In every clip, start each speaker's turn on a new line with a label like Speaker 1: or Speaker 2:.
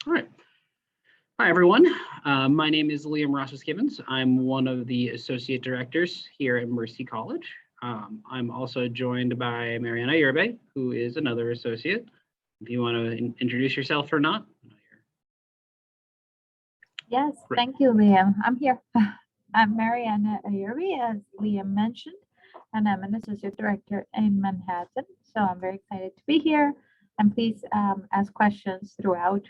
Speaker 1: All right. Hi, everyone. My name is Liam Rosas-Gibbons. I'm one of the associate directors here at Mercy College. I'm also joined by Mariana Yerbe, who is another associate. If you want to introduce yourself or not.
Speaker 2: Yes,
Speaker 1: Great.
Speaker 2: Thank you, Liam. I'm here. I'm Mariana Ayuri, as Liam mentioned, and I'm an associate director in Manhattan. So I'm very excited to be here. And please ask questions throughout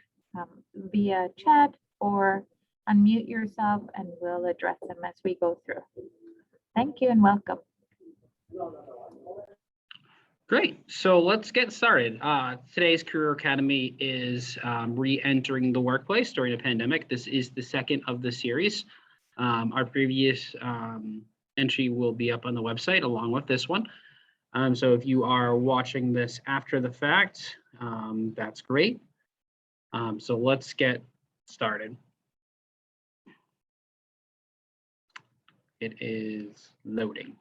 Speaker 2: via chat or unmute yourself and we'll address them as we go through. Thank you and welcome.
Speaker 1: Great. So let's get started. Today's Career Academy is re-entering the workplace during a pandemic. This is the second of the series. Our previous entry will be up on the website along with this one. So if you are watching this after the fact, that's great. So let's get started. It is loading.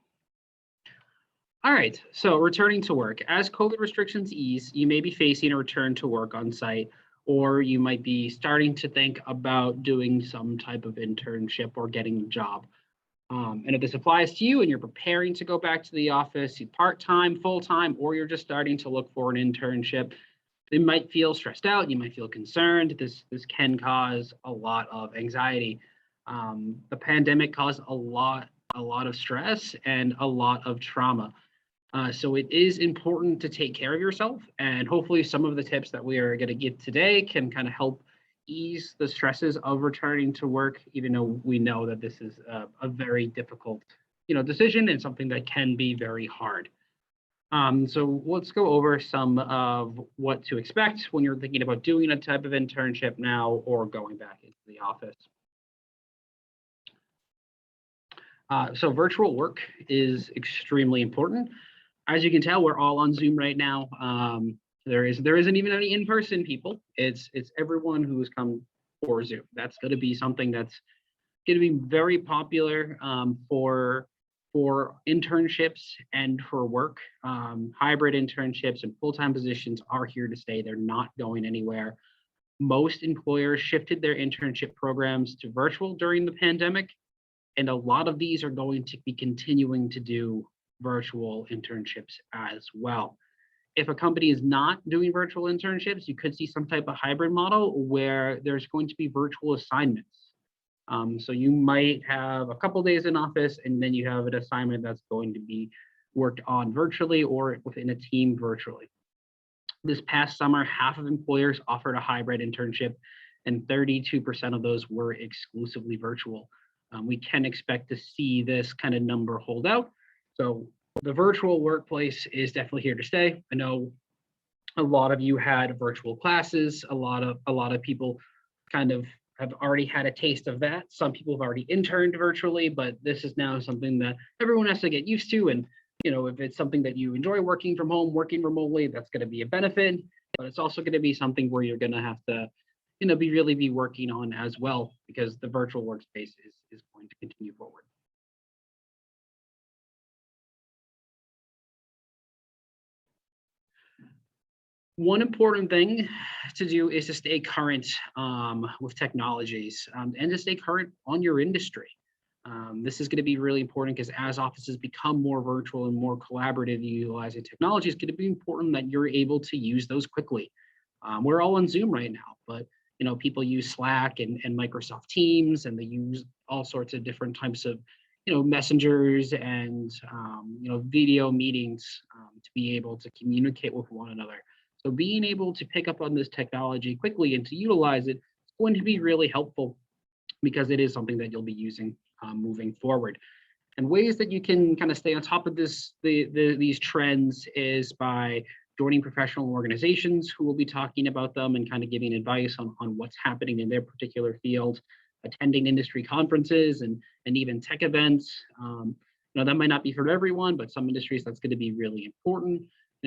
Speaker 1: All right, so returning to work. As COVID restrictions ease, you may be facing a return to work on site, or you might be starting to think about doing some type of internship or getting a job. And if this applies to you and you're preparing to go back to the office, part-time, full-time, or you're just starting to look for an internship, you might feel stressed out, you might feel concerned. This can cause a lot of anxiety. The pandemic caused a lot of stress and a lot of trauma. So it is important to take care of yourself, and hopefully some of the tips that we are going to give today can kind of help ease the stresses of returning to work, even though we know that this is a very difficult, decision and something that can be very hard. So let's go over some of what to expect when you're thinking about doing a type of internship now or going back into the office. So virtual work is extremely important. As you can tell, we're all on Zoom right now. There isn't even any in-person people. It's everyone who has come for Zoom. That's going to be something that's going to be very popular for internships and for work. Hybrid internships and full-time positions are here to stay. They're not going anywhere. Most employers shifted their internship programs to virtual during the pandemic, and a lot of these are going to be continuing to do virtual internships as well. If a company is not doing virtual internships, you could see some type of hybrid model where there's going to be virtual assignments. So you might have a couple days in office and then you have an assignment that's going to be worked on virtually or within a team virtually. This past summer, half of employers offered a hybrid internship and 32% of those were exclusively virtual. We can expect to see this kind of number hold out. So the virtual workplace is definitely here to stay. I know a lot of you had virtual classes. A lot of people kind of have already had a taste of that. Some people have already interned virtually, but this is now something that everyone has to get used to. And if it's something that you enjoy working from home, working remotely, that's going to be a benefit. But it's also going to be something where you're going to have to, be working on as well, because the virtual workspace is going to continue forward. One important thing to do is to stay current with technologies and to stay current on your industry. This is going to be really important because as offices become more virtual and more collaborative utilizing technology, it's going to be important that you're able to use those quickly. We're all on Zoom right now, but people use Slack and Microsoft Teams, and they use all sorts of different types of messengers and video meetings to be able to communicate with one another. So being able to pick up on this technology quickly and to utilize it is going to be really helpful because it is something that you'll be using moving forward. And ways that you can kind of stay on top of these trends is by joining professional organizations who will be talking about them and kind of giving advice on what's happening in their particular field, attending industry conferences and even tech events. That might not be for everyone, but some industries that's going to be really important.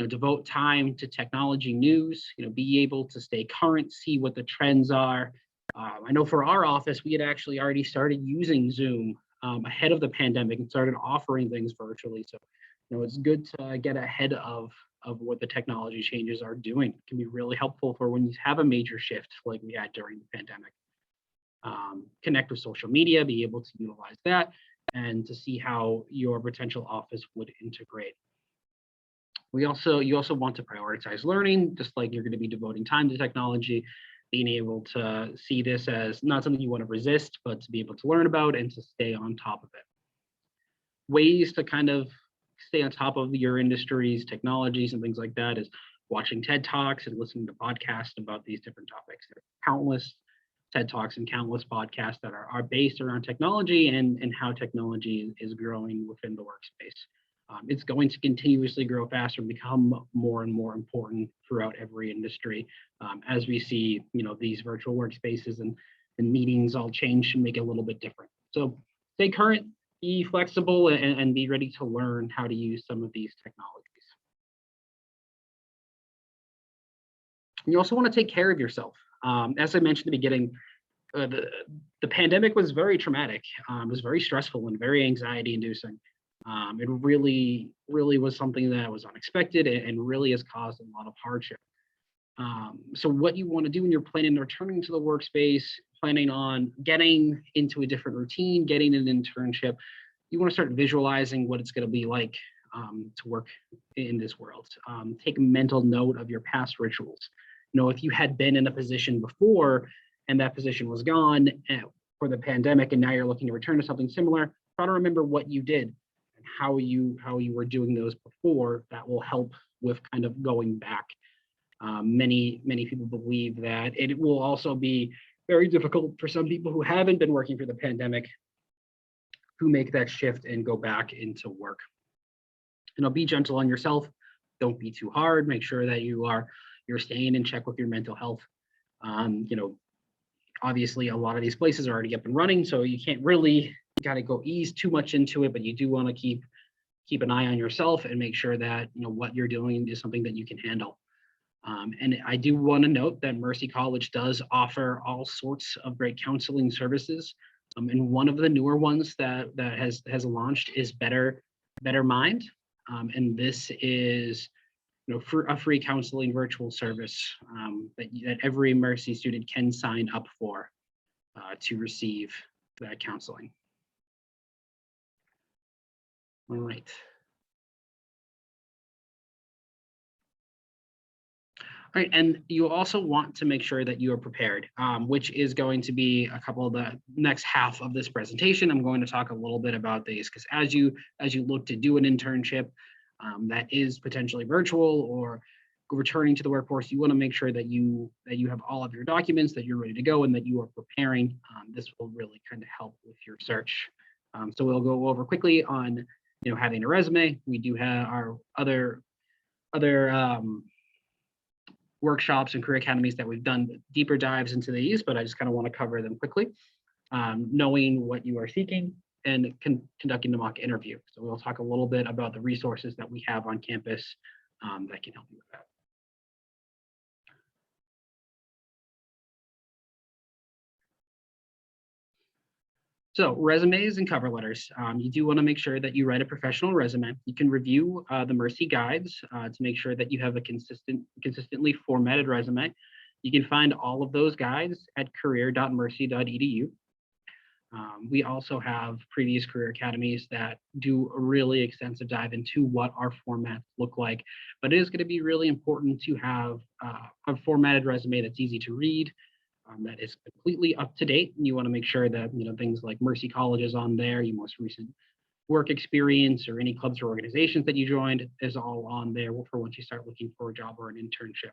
Speaker 1: Devote time to technology news, be able to stay current, see what the trends are. I know for our office, we had actually already started using Zoom ahead of the pandemic and started offering things virtually. So, it's good to get ahead of of what the technology changes are doing. It can be really helpful for when you have a major shift like we had during the pandemic. Connect with social media, be able to utilize that, and to see how your potential office would integrate. You also want to prioritize learning, just like you're going to be devoting time to technology, being able to see this as not something you want to resist, but to be able to learn about and to stay on top of it. Ways to kind of stay on top of your industries, technologies, and things like that is watching TED Talks and listening to podcasts about these different topics. There are countless TED Talks and countless podcasts that are based around technology and how technology is growing within the workspace. It's going to continuously grow faster and become more and more important throughout every industry as we see, these virtual workspaces and meetings all change and make it a little bit different. So stay current, be flexible, and be ready to learn how to use some of these technologies. You also want to take care of yourself. As I mentioned at the beginning, the pandemic was very traumatic. It was very stressful and very anxiety inducing. It really was something that was unexpected and really has caused a lot of hardship. So what you want to do when you're planning on returning to the workspace, planning on getting into a different routine, getting an internship, you want to start visualizing what it's going to be like to work in this world. Take mental note of your past rituals. If you had been in a position before and that position was gone for the pandemic and now you're looking to return to something similar, try to remember what you did and how you were doing those before. That will help with kind of going back. Many people believe that it will also be very difficult for some people who haven't been working for the pandemic who make that shift and go back into work. Be gentle on yourself. Don't be too hard. Make sure that you're staying in check with your mental health. Obviously a lot of these places are already up and running, so you can't really gotta go ease too much into it, but you do want to keep an eye on yourself and make sure that what you're doing is something that you can handle. And I do want to note that Mercy College does offer all sorts of great counseling services. And one of the newer ones that has launched is Better Mind. And this is for a free counseling virtual service that every Mercy student can sign up for to receive that counseling. All right. All right, and you also want to make sure that you are prepared, which is going to be a couple of the next half of this presentation. I'm going to talk a little bit about these because as you look to do an internship that is potentially virtual or returning to the workforce, you want to make sure that you have all of your documents, that you're ready to go, and that you are preparing. This will really kind of help with your search. So we'll go over quickly on having a resume. We do have our other workshops and career academies that we've done deeper dives into these, but I just kind of want to cover them quickly. Knowing what you are seeking and conducting the mock interview. So we'll talk a little bit about the resources that we have on campus that can help you with that. So resumes and cover letters. You do want to make sure that you write a professional resume. You can review the Mercy guides to make sure that you have a consistently formatted resume. You can find all of those guides at career.mercy.edu. We also have previous career academies that do a really extensive dive into what our formats look like, but it is going to be really important to have a formatted resume that's easy to read, that is completely up to date. And you want to make sure that things like Mercy College is on there, your most recent work experience or any clubs or organizations that you joined is all on there for once you start looking for a job or an internship.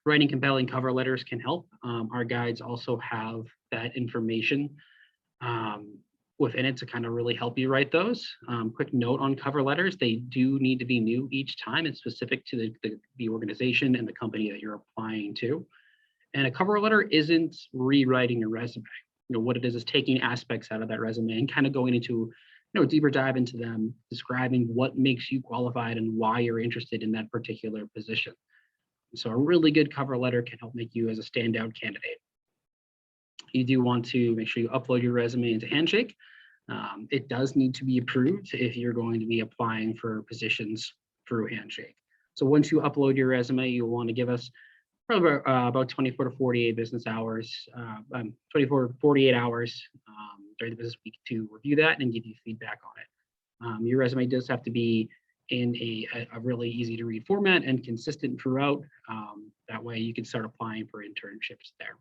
Speaker 1: Writing compelling cover letters can help. Our guides also have that information within it to kind of really help you write those. Quick note on cover letters, they do need to be new each time. It's specific to the organization and the company that you're applying to. And a cover letter isn't rewriting your resume. What it is taking aspects out of that resume and kind of going into a deeper dive into them, describing what makes you qualified and why you're interested in that particular position. So a really good cover letter can help make you as a standout candidate. You do want to make sure you upload your resume into Handshake. It does need to be approved if you're going to be applying for positions through Handshake. So once you upload your resume, you'll want to give us probably about 24 to 48 business hours, 24 to 48 hours during the business week to review that and give you feedback on it. Your resume does have to be in a really easy to read format and consistent throughout. That way you can start applying for internships there.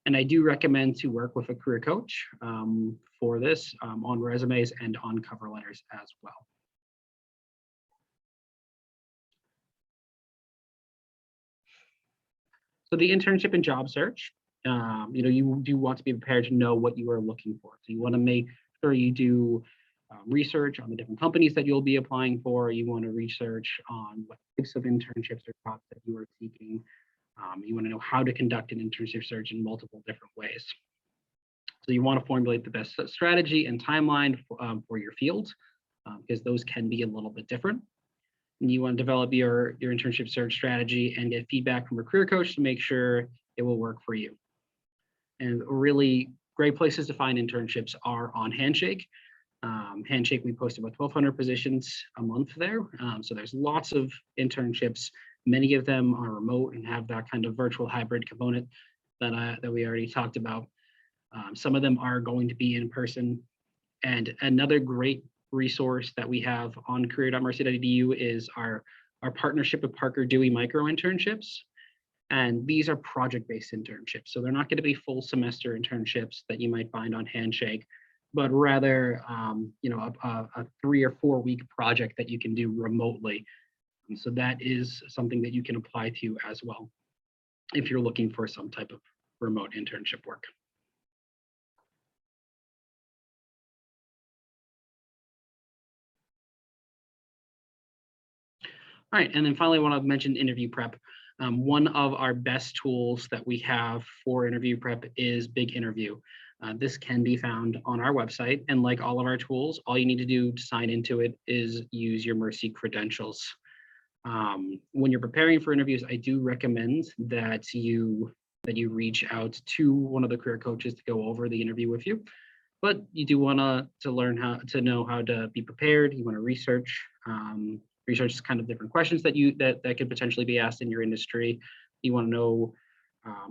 Speaker 1: And I do recommend to work with a career coach for this on resumes and on cover letters as well. So the internship and job search, you do want to be prepared to know what you are looking for. So you want to make sure you do research on the different companies that you'll be applying for. You want to research on what types of internships or jobs that you are seeking. You want to know how to conduct an internship search in multiple different ways. So you want to formulate the best strategy and timeline for your field, because those can be a little bit different. And you want to develop your internship search strategy and get feedback from a career coach to make sure it will work for you. And really great places to find internships are on Handshake. Handshake, we post about 1,200 positions a month there. So there's lots of internships. Many of them are remote and have that kind of virtual hybrid component that we already talked about. Some of them are going to be in person. And another great resource that we have on career.mercy.edu is our partnership with Parker Dewey micro internships. And these are project-based internships. So they're not going to be full semester internships that you might find on Handshake, but rather a 3 or 4 week project that you can do remotely. And so that is something that you can apply to as well if you're looking for some type of remote internship work. All right, and then finally, I want to mention interview prep. One of our best tools that we have for interview prep is Big Interview. This can be found on our website, and like all of our tools, all you need to do to sign into it is use your Mercy credentials. When you're preparing for interviews, I do recommend that you reach out to one of the career coaches to go over the interview with you. But you do want to learn how to know how to be prepared. You want to research kind of different questions that could potentially be asked in your industry. You want to know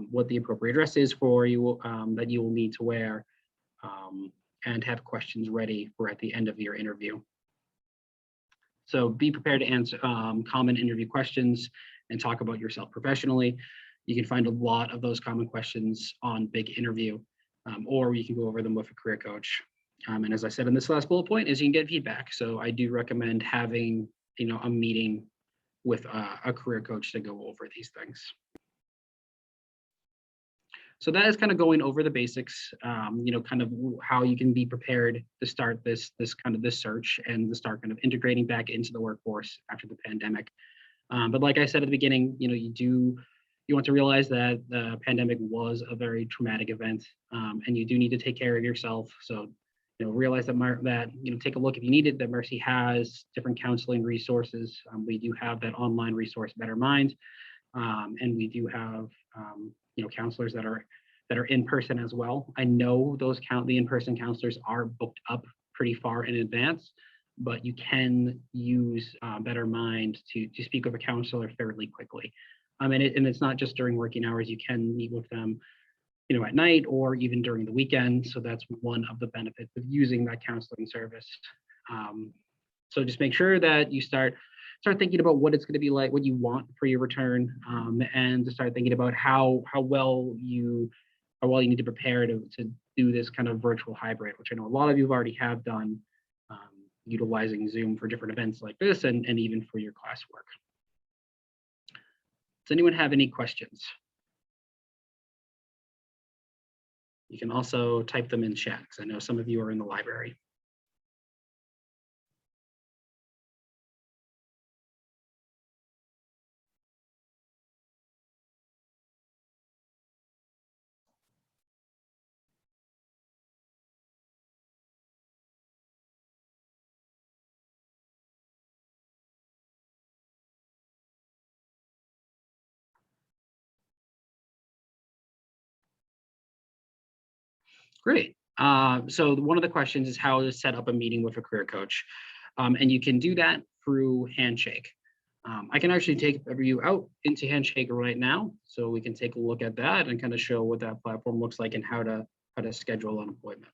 Speaker 1: what the appropriate dress is for you that you will need to wear, and have questions ready for at the end of your interview. So be prepared to answer common interview questions and talk about yourself professionally. You can find a lot of those common questions on Big Interview, or you can go over them with a career coach. And as I said in this last bullet point, is you can get feedback. So I do recommend having a meeting with a career coach to go over these things. So that is kind of going over the basics, kind of how you can be prepared to start this search and to start kind of integrating back into the workforce after the pandemic. But like I said at the beginning, you want to realize that the pandemic was a very traumatic event, and you do need to take care of yourself. So realize that take a look if you need it, that Mercy has different counseling resources. We do have that online resource, Better Mind, and we do have counselors that are in person as well. I know the in-person counselors are booked up pretty far in advance, but you can use Better Mind to speak with a counselor fairly quickly. And it's not just during working hours. You can meet with them at night or even during the weekend. So that's one of the benefits of using that counseling service. So just make sure that you start thinking about what it's going to be like, what you want for your return, and to start thinking about how well you need to prepare to do this kind of virtual hybrid, which I know a lot of you already have done, utilizing Zoom for different events like this and even for your classwork. Does anyone have any questions? You can also type them in chat, because I know some of you are in the library. Great. So one of the questions is how to set up a meeting with a career coach. And you can do that through Handshake. I can actually take you out into Handshake right now, so we can take a look at that and kind of show what that platform looks like and how to schedule an appointment.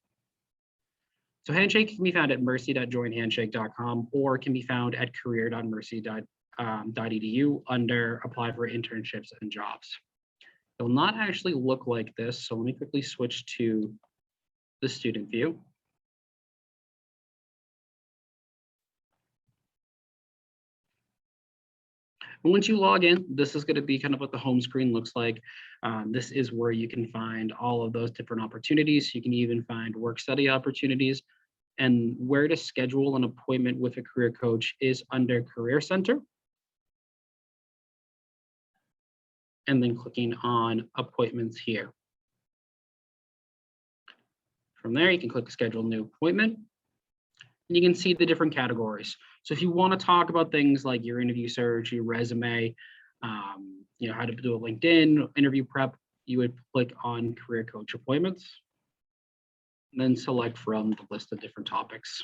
Speaker 1: So Handshake can be found at mercy.joinhandshake.com or can be found at career.mercy.edu under apply for internships and jobs. It will not actually look like this, so let me quickly switch to the student view. Once you log in, this is going to be kind of what the home screen looks like. This is where you can find all of those different opportunities. You can even find work study opportunities, and where to schedule an appointment with a career coach is under Career Center. And then clicking on appointments here. From there, you can click schedule new appointment. And you can see the different categories. So if you want to talk about things like your interview search, your resume, you know, how to do a LinkedIn interview prep, you would click on career coach appointments, and then select from the list of different topics.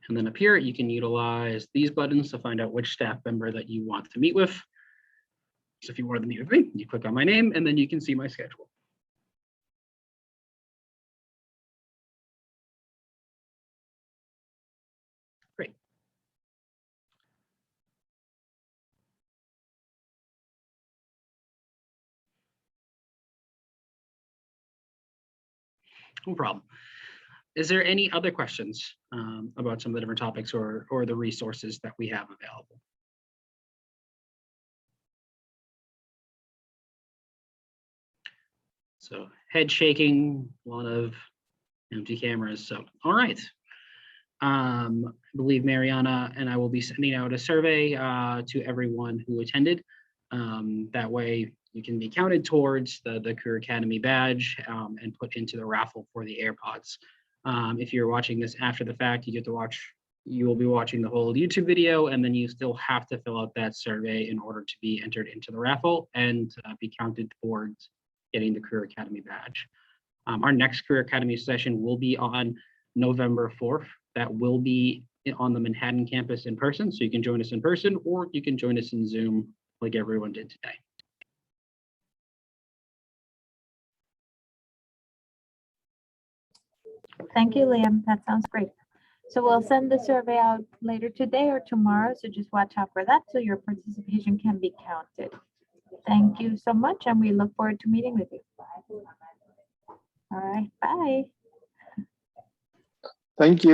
Speaker 1: And then up here, you can utilize these buttons to find out which staff member that you want to meet with. So if you wanted to meet with me, you click on my name, and then you can see my schedule. Great. No problem. Is there any other questions about some of the different topics or the resources that we have available? So head shaking, a lot of empty cameras. So, all right. I believe Mariana and I will be sending out a survey to everyone who attended. That way you can be counted towards the Career Academy badge and put into the raffle for the AirPods. If you're watching this after the fact, you will be watching the whole YouTube video, and then you still have to fill out that survey in order to be entered into the raffle and be counted towards getting the Career Academy badge. Our next Career Academy session will be on November 4th. That will be on the Manhattan campus in person, so you can join us in person or you can join us in Zoom like everyone did today.
Speaker 2: Thank you, Liam. That sounds great. So we'll send the survey out later today or tomorrow, so just watch out for that so your participation can be counted. Thank you so much, and we look forward to meeting with you. All right, bye.
Speaker 3: Thank you.